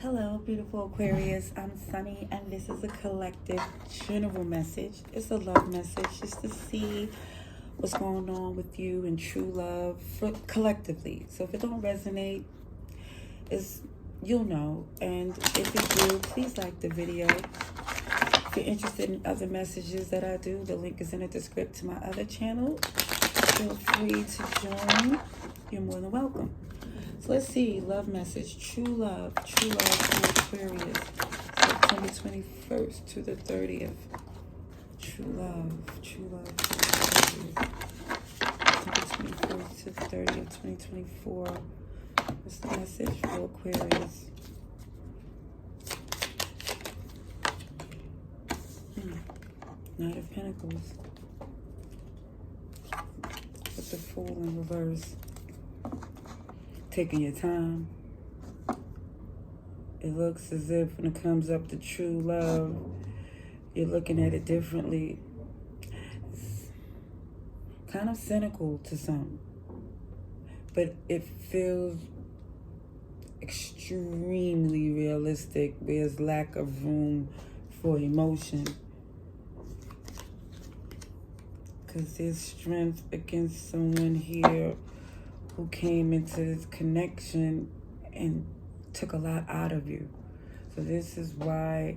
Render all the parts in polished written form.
Hello, beautiful Aquarius. I'm Sunny, and this is a collective general message. It's a love message just to see what's going on with you and true love for collectively. So if it don't resonate, it's you'll know. And if you do, please like the video. If you're interested in other messages that I do, the link is in the description to my other channel. Feel free to join. You're more than welcome. So let's see, love message, true love to Aquarius, September 21st to the 30th. True love to Aquarius, September 21st to the 30th, 2024. What's the message for Aquarius? Knight of Pentacles. With the Fool in reverse. Taking your time. It looks as if when it comes up to true love, you're looking at it differently. It's kind of cynical to some, but it feels extremely realistic. There's lack of room for emotion because there's strength against someone here who came into this connection and took a lot out of you. So this is why,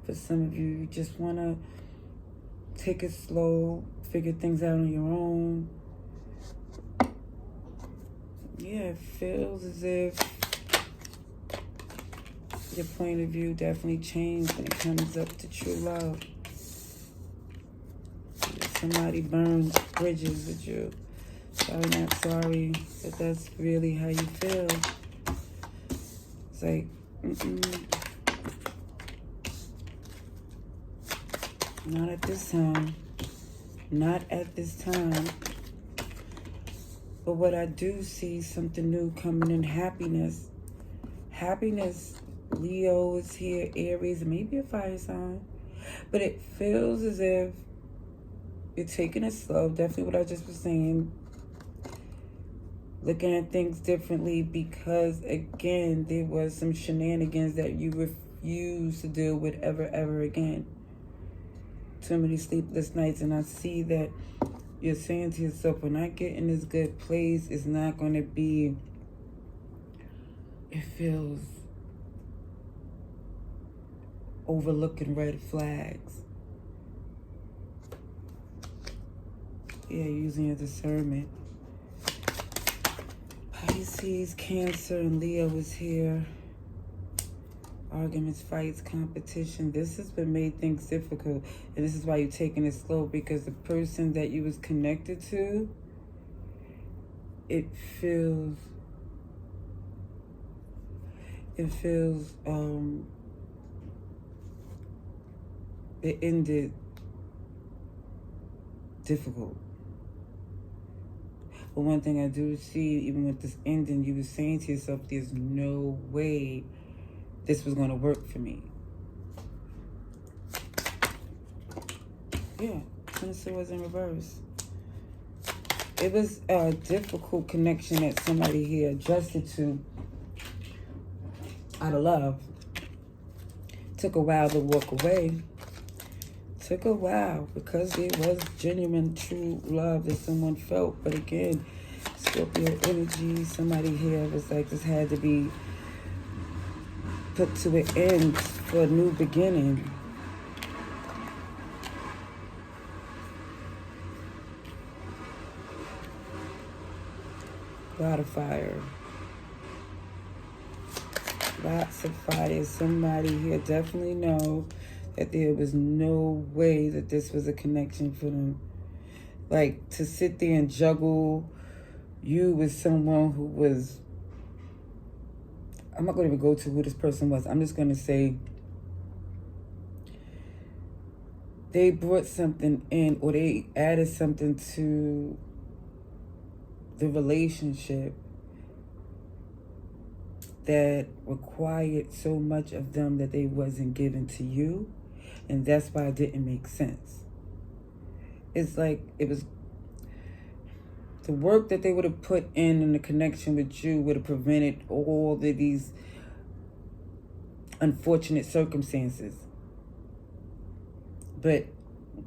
for some of you, you just want to take it slow, figure things out on your own. Yeah, it feels as if your point of view definitely changed when it comes up to true love. Somebody burns bridges with you. Sorry, not sorry, but that's really how you feel. It's like, not at this time. Not at this time. But what I do see, something new coming in, happiness. Happiness, Leo is here, Aries, maybe a fire sign. But it feels as if you're taking it slow. Definitely what I just was saying. Looking at things differently because, again, there was some shenanigans that you refuse to deal with ever again. Too many sleepless nights, and I see that you're saying to yourself, when I get in this good place, it's not going to be, it feels overlooking red flags. Yeah, using your discernment. Pisces, Cancer, and Leo is here. Arguments, fights, competition. This has been made things difficult. And this is why you're taking it slow, because the person that you was connected to, it feels it ended difficult. But one thing I do see, even with this ending, you were saying to yourself, there's no way this was going to work for me. Yeah, Ten of Swords in reverse. It was a difficult connection that somebody here adjusted to out of love. Took a while to walk away. Took a while because it was genuine, true love that someone felt. But again, Scorpio energy, somebody here was like, this had to be put to an end for a new beginning. A lot of fire. Lots of fire. Somebody here definitely know that there was no way that this was a connection for them. Like, to sit there and juggle you with someone who was, I'm not going to even go to who this person was. I'm just going to say they brought something in, or they added something to the relationship that required so much of them that they wasn't given to you. And that's why it didn't make sense. It's like it was the work that they would have put in the connection with you would have prevented all of these unfortunate circumstances. But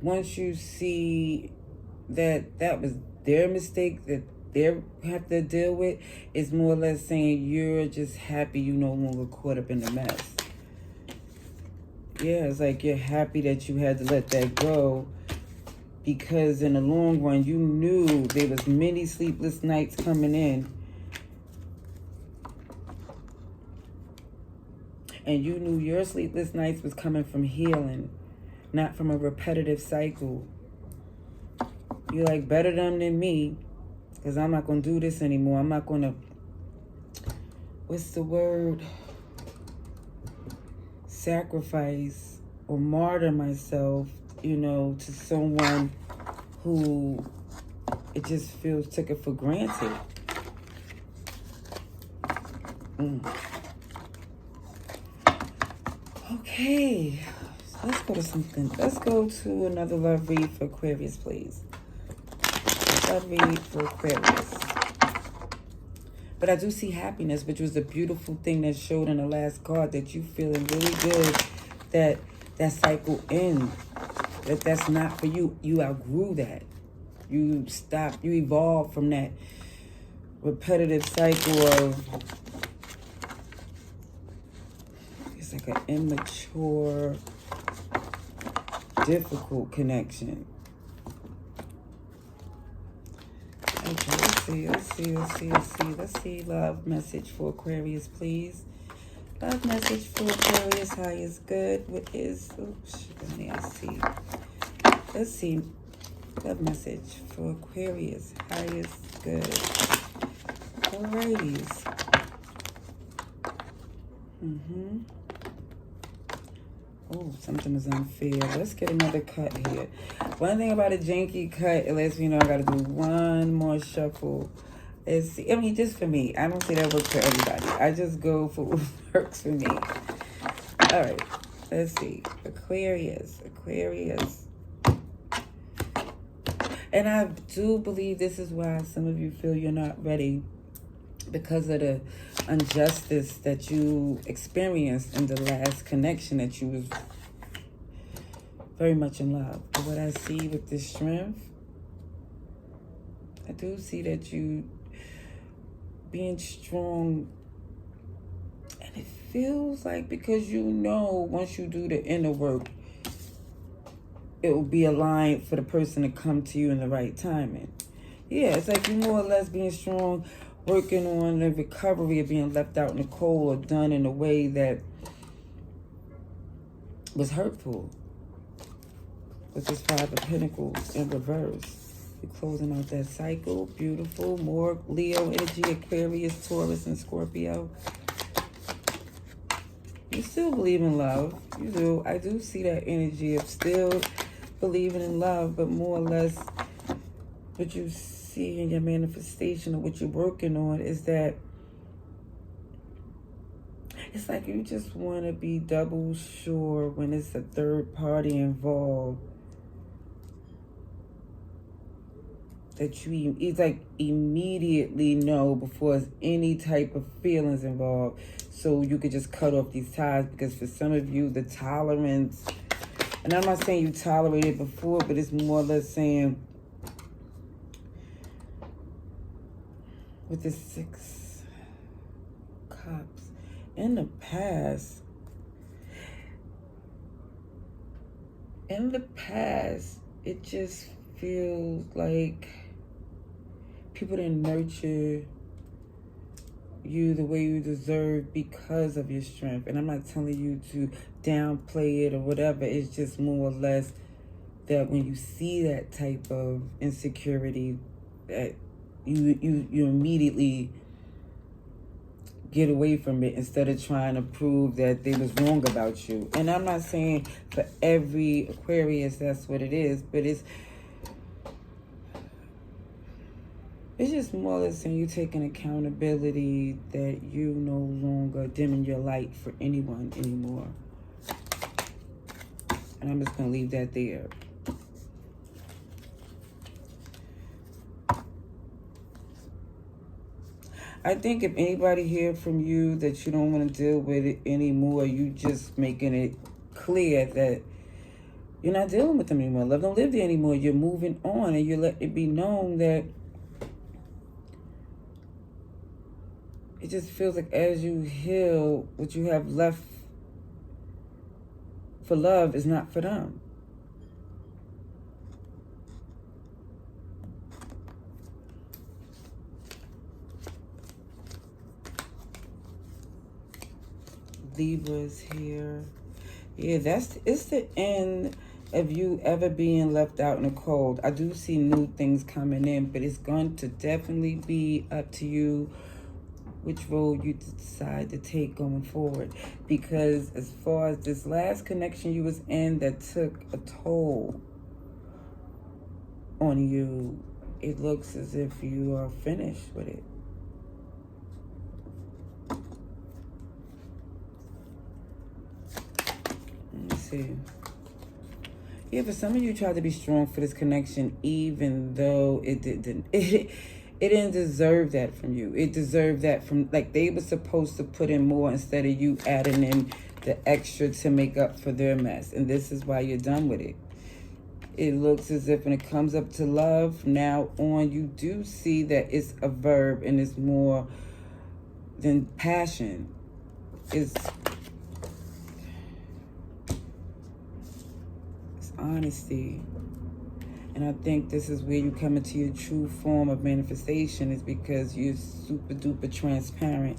once you see that that was their mistake that they have to deal with, it's more or less saying you're just happy you no longer caught up in the mess. Yeah, it's like you're happy that you had to let that go, because in the long run you knew there was many sleepless nights coming in, and you knew your sleepless nights was coming from healing, not from a repetitive cycle. You're like, better them than me, because I'm not going to do this anymore. I'm not going to, what's the word? Sacrifice or martyr myself, you know, to someone who it just feels took it for granted. Okay, so let's go to something. Let's go to another love read for Aquarius, please. Love read for Aquarius. But I do see happiness, which was a beautiful thing that showed in the last card, that you feeling really good that that cycle ends. That's not for you. You outgrew that. You stopped. You evolved from that repetitive cycle of, it's like an immature, difficult connection. Okay, let's see. Love message for Aquarius, please. Love message for Aquarius. High is good. What is, oops, let me see. Let's see. Love message for Aquarius. High is good. Alrighties. Oh, something is unfair. Let's get another cut here. One thing about a janky cut, it lets me know I gotta do one more shuffle. Let's see. I mean, just for me. I don't say that works for everybody. I just go for what works for me. All right. Let's see. Aquarius. And I do believe this is why some of you feel you're not ready, because of the injustice that you experienced in the last connection that you was very much in love. But what I see with this strength, I do see that you being strong, and it feels like, because you know once you do the inner work, it will be aligned for the person to come to you in the right timing. Yeah, it's like you more or less being strong, working on the recovery of being left out in the cold or done in a way that was hurtful. With this Five of Pentacles in reverse. You're closing out that cycle. Beautiful. More Leo energy, Aquarius, Taurus, and Scorpio. You still believe in love. You do. I do see that energy of still believing in love, but more or less what you see in your manifestation of what you're working on is that it's like you just want to be double sure when it's a third party involved, that you, it's like immediately know before there's any type of feelings involved, so you could just cut off these ties. Because for some of you, the tolerance, and I'm not saying you tolerated before, but it's more or less saying with the Six Cups, in the past, it just feels like people didn't nurture you the way you deserve because of your strength. And I'm not telling you to downplay it or whatever. It's just more or less that when you see that type of insecurity, that you immediately get away from it instead of trying to prove that they was wrong about you. And I'm not saying for every Aquarius that's what it is, but it's just more or less saying you taking accountability that you no longer dimming your light for anyone anymore. And I'm just going to leave that there. I think if anybody hear from you that you don't want to deal with it anymore, you just making it clear that you're not dealing with them anymore. Love don't live there anymore. You're moving on, and you're letting it be known that it just feels like as you heal, what you have left for love is not for them. Libra's here. Yeah, it's the end of you ever being left out in the cold. I do see new things coming in, but it's going to definitely be up to you which road you decide to take going forward. Because as far as this last connection you was in that took a toll on you, it looks as if you are finished with it. Let me see. Yeah, for some of you tried to be strong for this connection, even though it didn't. It didn't deserve that from you. It deserved that from, like, they were supposed to put in more instead of you adding in the extra to make up for their mess. And this is why you're done with it. It looks as if when it comes up to love, now on, you do see that it's a verb and it's more than passion. It's honesty. And I think this is where you come into your true form of manifestation, is because you're super duper transparent.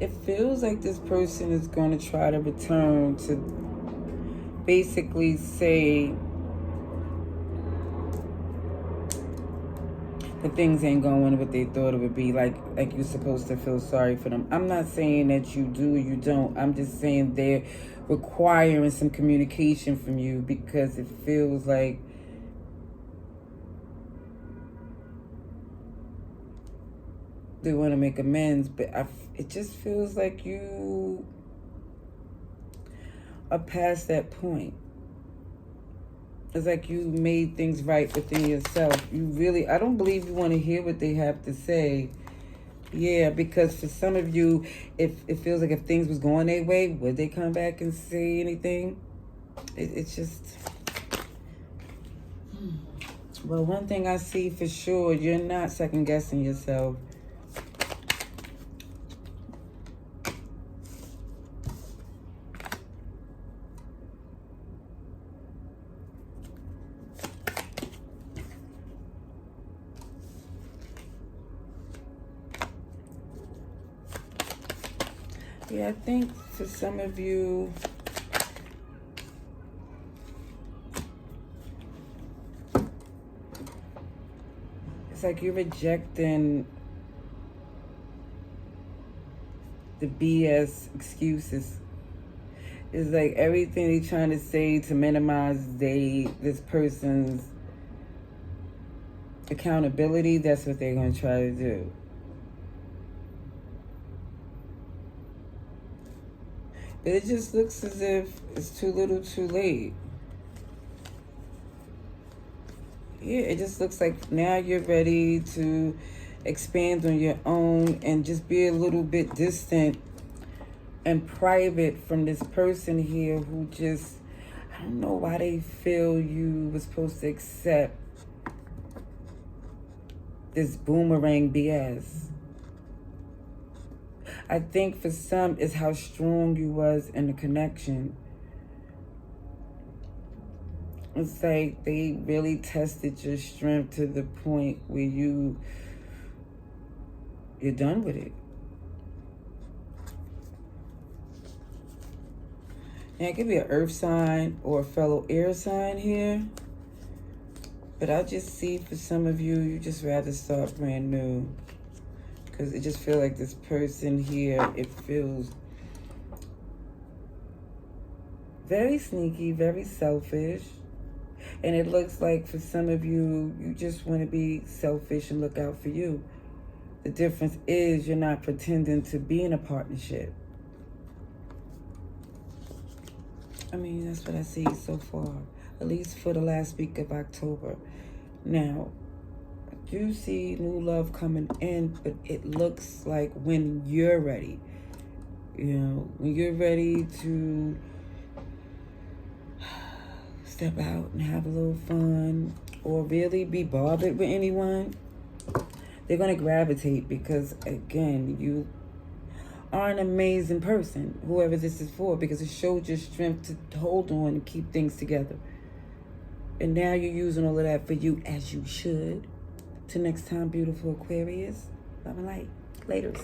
It feels like this person is going to try to return to basically say that things ain't going what they thought it would be, like you're supposed to feel sorry for them. I'm not saying that you do or you don't. I'm just saying they're requiring some communication from you, because it feels like they want to make amends, but it just feels like you are past that point. It's like you made things right within yourself. You really, I don't believe you want to hear what they have to say. Yeah, because for some of you, if it feels like if things was going their way, would they come back and say anything? It's just... Well, one thing I see for sure, you're not second guessing yourself. Yeah, I think for some of you, it's like you're rejecting the BS excuses. It's like everything they're trying to say to minimize this person's accountability, that's what they're going to try to do. But it just looks as if it's too little too late. Yeah, it just looks like now you're ready to expand on your own and just be a little bit distant and private from this person here who just, I don't know why they feel you were supposed to accept this boomerang BS. I think for some, it's how strong you was in the connection. It's like they really tested your strength to the point where you're done with it. And it could be an earth sign or a fellow air sign here. But I just see for some of you, you just rather start brand new. Because it just feels like this person here, it feels very sneaky, very selfish. And it looks like for some of you, you just want to be selfish and look out for you. The difference is you're not pretending to be in a partnership. I mean, that's what I see so far, at least for the last week of October. Now, I do see new love coming in, but it looks like when you're ready. You know, when you're ready to step out and have a little fun or really be bothered with anyone, they're going to gravitate because, again, you are an amazing person, whoever this is for, because it showed your strength to hold on and keep things together. And now you're using all of that for you, as you should. Till next time, beautiful Aquarius. Love and light. Laters.